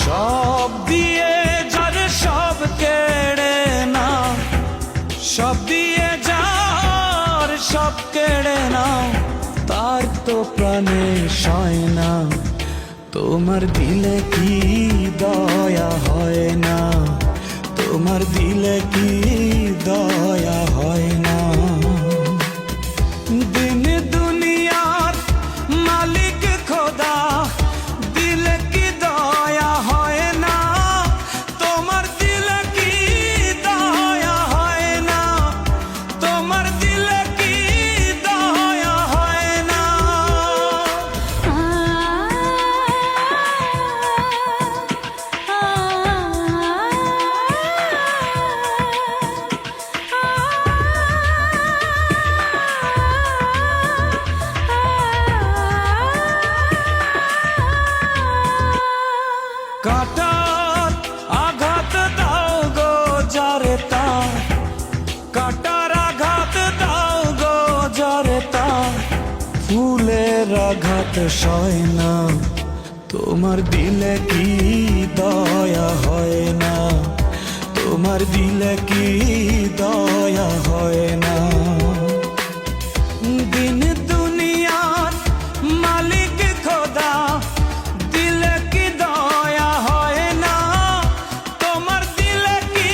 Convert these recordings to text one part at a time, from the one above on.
সব দিয়ে যার সব কেড়ে নাও, সব দিয়ে যার সব কেড়ে নাও, তার তো প্রাণে সয় না। তোমার দিলে কি দয়া হয় না, তোমার দিলে কি দয়া হয় না। দিন দুনিয়ার মালিক খোদা, দিলে কি দয়া হয় না, তোমার দিলে কি দয়া হয় না, তোমার দিলে কি দয়া হয় না। কাটার আঘাত দাও গো যারে তার, কাটার আঘাত দাও গো যারে তার, ফুলের আঘাত সয় না, তোমার দিলে কি দয়া হয় না, তোমার দিলে কি দয়া হয় না। দিন দুনিয়ার মালিক খোদা, দিলে কি দয়া হয় না, তোমার দিলে কি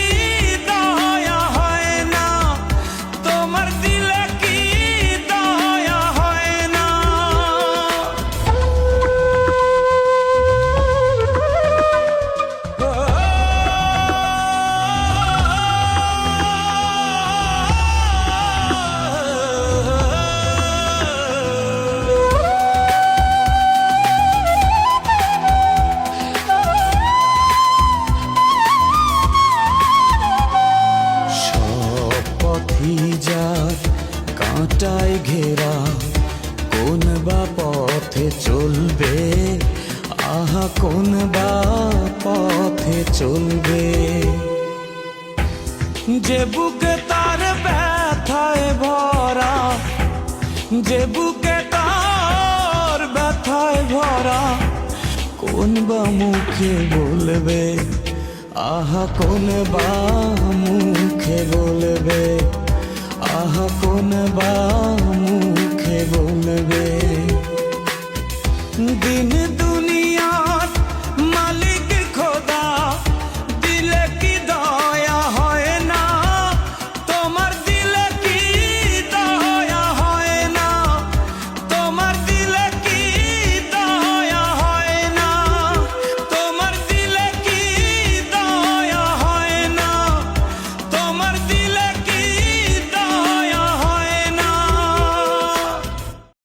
দয়া হয় না, তোমার দিলে কি দয়া হয় না। যার কাঁটায় ঘেরা, কোন বা পথে চলবে, আহা কোন বা পথে চলবে। যে বুকে তার ব্যথায় ভরা, যে বুকে তার ব্যথায় ভরা, কোন বা মুখে বলবে, আহা কোন বা মুখে বলবে, আহা কোন বা মুখে বলবে। দিন দুনিয়ার মালিক খোদা, দিলে কি দয়া হয় না, তোমার দিলে কি দয়া হয় না, তোমার দিলে কি দয়া হয় না, তোমার দিলে কি দয়া হয় না, তোমার